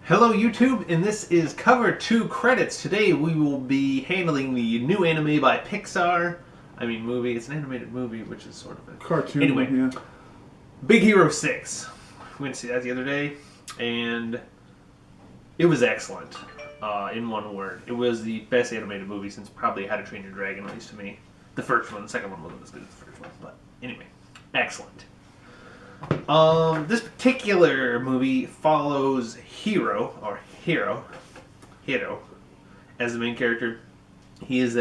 Hello YouTube, and this is Cover 2 Credits. Today we will be handling the new anime by Pixar. I mean movie, it's an animated movie, which is sort of a... Cartoon, Anyway, yeah. Big Hero 6. We went to see that the other day, and it was excellent, in one word. It was the best animated movie since probably How to Train Your Dragon, at least to me. The first one, the second one wasn't as good as the first one, but anyway, excellent. This particular movie follows Hero, as the main character. He is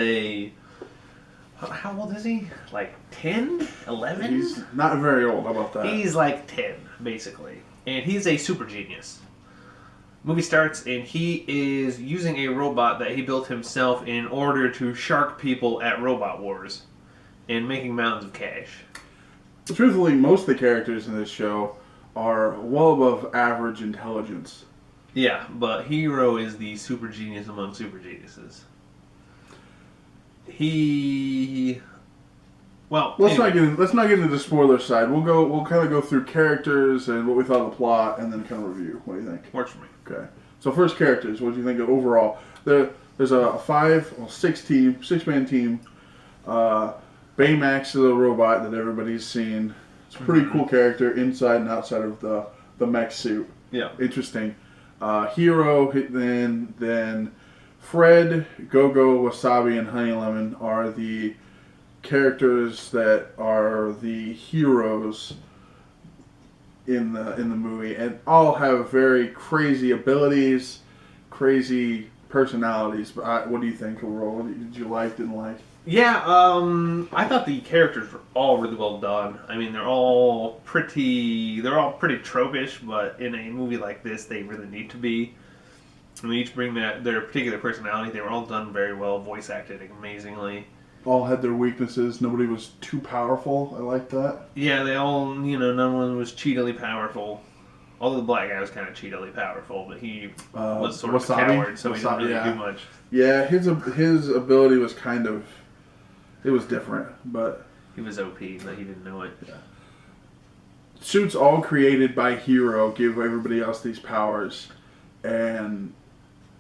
how old is he? Like 10? 11? He's not very old, how about that? He's like 10, basically. And he's a super genius. Movie starts and he is using a robot that he built himself in order to shark people at Robot Wars and making mountains of cash. Truthfully, most of the characters in this show are well above average intelligence. Yeah, but Hero is the super genius among super geniuses. Let's not get into the spoiler side. We'll kind of go through characters and what we thought of the plot, and then kind of review. What do you think? Works for me. Okay. So first, characters. What do you think of overall? There's a six-man team. Baymax is a robot that everybody's seen. It's a pretty cool character inside and outside of the mech suit. Yeah. Interesting. Hero, then Fred, Go-Go, Wasabi, and Honey Lemon are the characters that are the heroes in the movie, and all have very crazy abilities, crazy personalities. But what do you think overall? What did you like, didn't like? Yeah, I thought the characters were all really well done. I mean, they're all pretty tropish, but in a movie like this, they really need to be. And they each bring their particular personality. They were all done very well, voice acted amazingly. All had their weaknesses. Nobody was too powerful. I like that. Yeah, they all, no one was cheatily powerful. Although the black guy was kind of cheatily powerful, but he was sort of a coward, so he didn't really do much. Yeah, his ability was kind of... It was different, but... He was OP, but he didn't know it. Yeah. Suits all created by Hero give everybody else these powers, and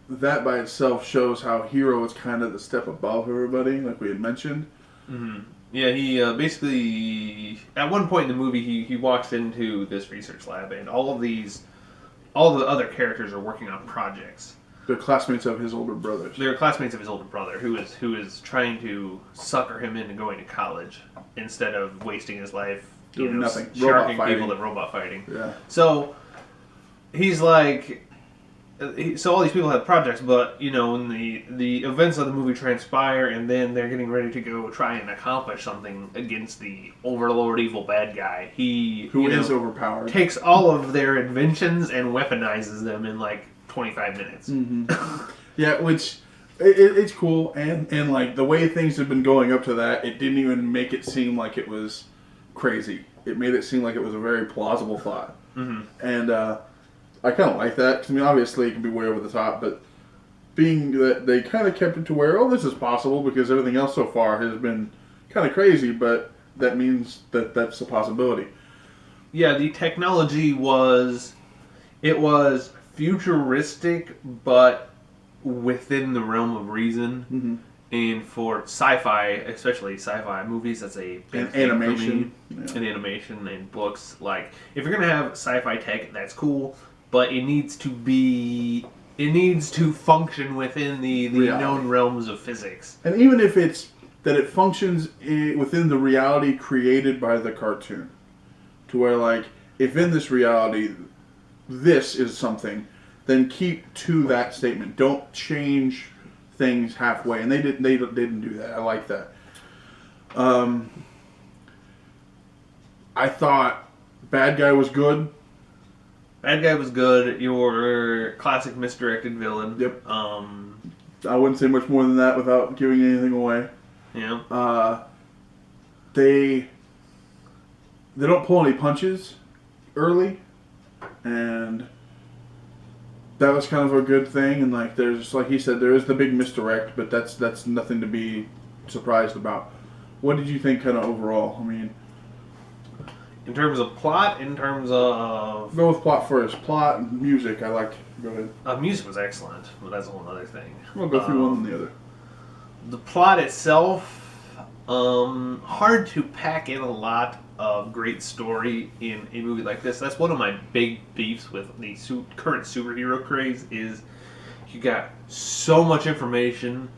that by itself shows how Hero is kind of the step above everybody, like we had mentioned. Mm-hmm. Yeah, he basically... At one point in the movie, he walks into this research lab, and all the other characters are working on projects. They're classmates of his older brothers. They're classmates of his older brother, who is trying to sucker him into going to college instead of wasting his life doing nothing, sharking people at robot fighting. Yeah. So he's like, so all these people have projects, but when the events of the movie transpire, and then they're getting ready to go try and accomplish something against the overlord evil bad guy. Who is overpowered. Takes all of their inventions and weaponizes them in like 25 minutes. Mm-hmm. Yeah, which it's cool, and like the way things have been going up to that, it didn't even make it seem like it was crazy. It made it seem like it was a very plausible thought. Mm-hmm. And I kind of like that, because I mean, obviously it can be way over the top, but being that they kind of kept it to where, this is possible, because everything else so far has been kind of crazy, but that means that that's a possibility. Yeah, the technology was futuristic, but within the realm of reason. Mm-hmm. And for sci-fi, especially sci-fi movies, that's a big thing animation. For me. Yeah. And animation and books. Like, if you're gonna have sci-fi tech, that's cool, but it needs to function within the known realms of physics. And even if it's that it functions within the reality created by the cartoon, to where, like, if in this reality this is something, then keep to that statement. Don't change things halfway. And they didn't do that. I like that. I thought bad guy was good. Bad guy was good. Your classic misdirected villain. Yep. I wouldn't say much more than that without giving anything away. Yeah. They don't pull any punches early, and that was kind of a good thing. And like, there's, like he said, there is the big misdirect, but that's nothing to be surprised about. What did you think kind of overall? I mean, In terms of plot, in terms of Go with plot first. Plot and music. I liked. Go ahead. music was excellent, but that's a whole other thing. We'll go through one and the other. The plot itself, hard to pack in a lot of great story in a movie like this. That's one of my big beefs with the current superhero craze is you got so much information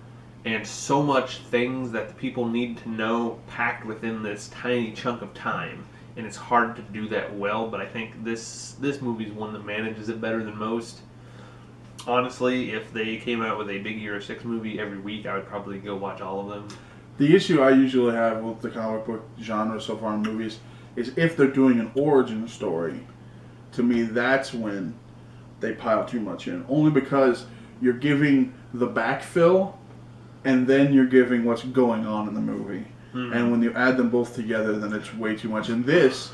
and so much things that the people need to know packed within this tiny chunk of time. And it's hard to do that well, but I think this movie is one that manages it better than most. Honestly, if they came out with a Big Hero 6 movie every week, I would probably go watch all of them. The issue I usually have with the comic book genre so far in movies is if they're doing an origin story, to me that's when they pile too much in. Only because you're giving the backfill and then you're giving what's going on in the movie. Mm-hmm. And when you add them both together, then it's way too much. And this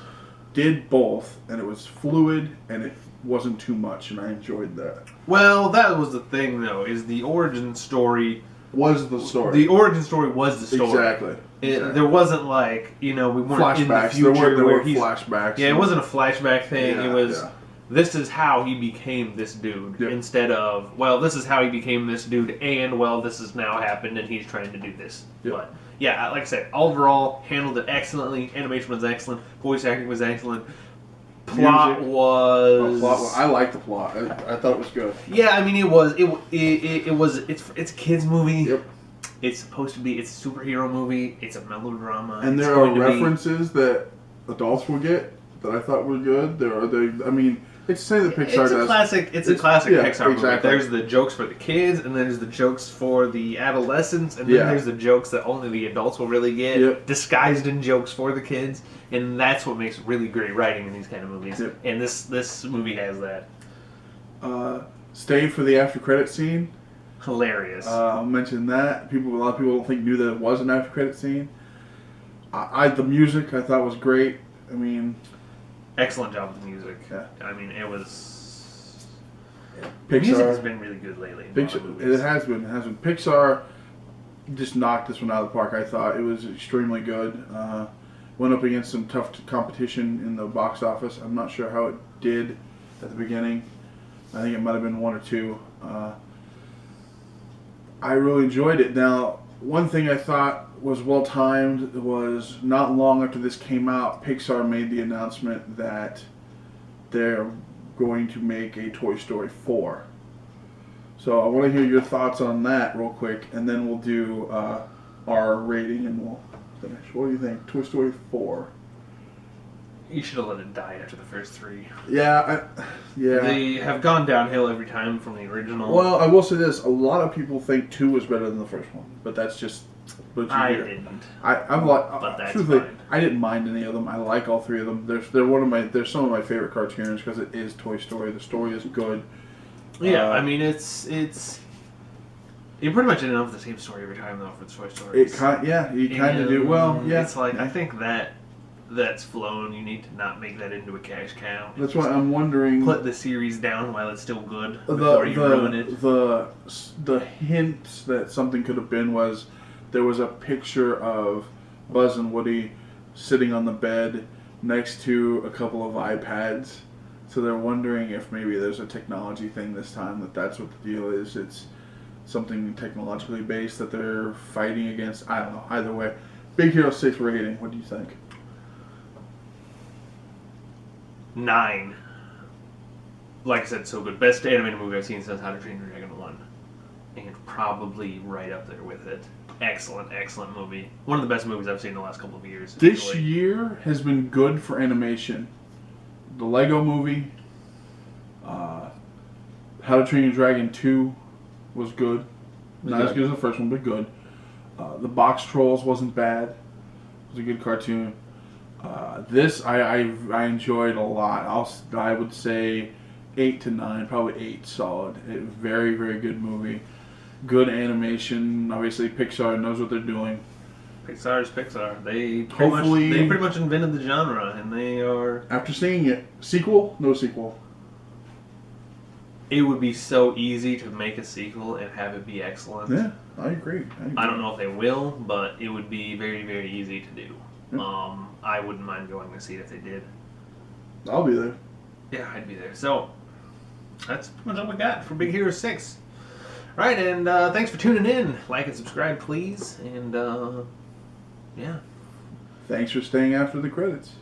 did both, and it was fluid, and it wasn't too much, and I enjoyed that. Well, that was the thing, though, is the origin story... Was the story. The origin story was the story. Exactly. There wasn't like, we weren't flashbacks. In the future there where were flashbacks. Yeah, it wasn't a flashback thing. Yeah, it was, this is how he became this dude. Yep. Instead of, well, this is how he became this dude, and, well, this has now happened, and he's trying to do this. Yep. But, yeah, like I said, overall, handled it excellently. Animation was excellent. Voice acting was excellent. Plot was... I liked the plot. I thought it was good. Yeah, I mean, it was. It's a kids movie. Yep. It's supposed to be. It's a superhero movie. It's a melodrama. And there are references that adults will get that I thought were good. I mean, it's to say that Pixar does. It's a classic Pixar movie. Exactly. There's the jokes for the kids, and then there's the jokes for the adolescents, and then there's the jokes that only the adults will really get, disguised in jokes for the kids. And that's what makes really great writing in these kind of movies. Yep. And this movie has that. Stay for the after credit scene. Hilarious. I'll mention that. A lot of people knew that it was an after credit scene. The music I thought was great. I mean, excellent job with the music. Yeah. I mean, it was. Pixar, music has been really good lately. It has been. Pixar just knocked this one out of the park. I thought it was extremely good. Went up against some tough competition in the box office. I'm not sure how it did at the beginning. I think it might have been 1 or 2. I really enjoyed it. Now, one thing I thought was well timed was not long after this came out, Pixar made the announcement that they're going to make a Toy Story 4. So I want to hear your thoughts on that real quick, and then we'll do our rating and we'll finish. What do you think? Toy Story 4. You should have let it die after the first 3. Yeah. They have gone downhill every time from the original. Well, I will say this. A lot of people think 2 was better than the first one, but that's just what you hear. Didn't. But that's fine. I didn't mind any of them. I like all 3 of them. They're some of my favorite cartoons because it is Toy Story. The story is good. Yeah, I mean it's you pretty much end up with the same story every time though for the Toy Stories. You kind of do. Well, yeah. It's like I think that's flown. You need to not make that into a cash cow. That's why I'm wondering. Put the series down while it's still good before you ruin it. The hints that something could have been was there was a picture of Buzz and Woody sitting on the bed next to a couple of iPads. So they're wondering if maybe there's a technology thing this time, that's what the deal is. It's something technologically based that they're fighting against. I don't know. Either way. Big Hero 6 rating. What do you think? 9. Like I said, so good. Best animated movie I've seen since How to Train Your Dragon 1. And probably right up there with it. Excellent, excellent movie. One of the best movies I've seen in the last couple of years. This year has been good for animation. The Lego Movie, How to Train Your Dragon 2 was good. Not as good as the first one, but good. The Box Trolls wasn't bad. It was a good cartoon. This I enjoyed a lot. I would say 8 to 9, probably 8 solid. Very, very good movie. Good animation. Obviously, Pixar knows what they're doing. Pixar is Pixar. They pretty much invented the genre, and they are... After seeing it, sequel? No sequel. It would be so easy to make a sequel and have it be excellent. Yeah, I agree. I don't know if they will, but it would be very, very easy to do. I wouldn't mind going to see it if they did. I'll be there. Yeah, I'd be there. So, that's pretty much all we got for Big Hero 6. Right, and thanks for tuning in. Like and subscribe, please. And, yeah. Thanks for staying after the credits.